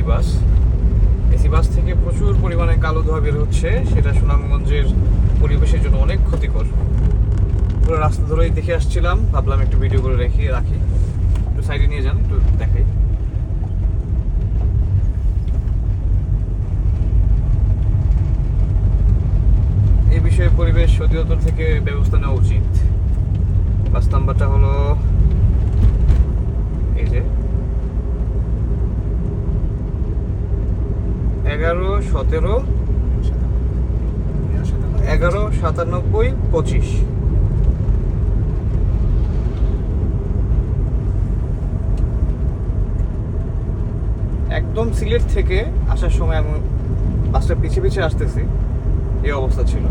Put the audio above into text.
বাস। AC bus থেকে প্রচুর পরিমাণে কালো ধোঁয়া বের হচ্ছে, সেটা সুনামগঞ্জের পরিবেশের জন্য অনেক ক্ষতিকর। পুরো রাস্তা ধরেই দেখে আসছিলাম, ভাবলাম একটু ভিডিও করে রাখি। একটু সাইডে নিয়ে যান, একটু দেখাই। এই বিষয়ে পরিবেশ অধিদপ্তর থেকে ব্যবস্থা নেওয়া উচিত। বাস নাম্বারটা হলো এই যে 11-17-11-97-25। একদম সিলেট থেকে আসার সময় আমি বাসটা পিছিয়ে আসতেছি, এই অবস্থা ছিল।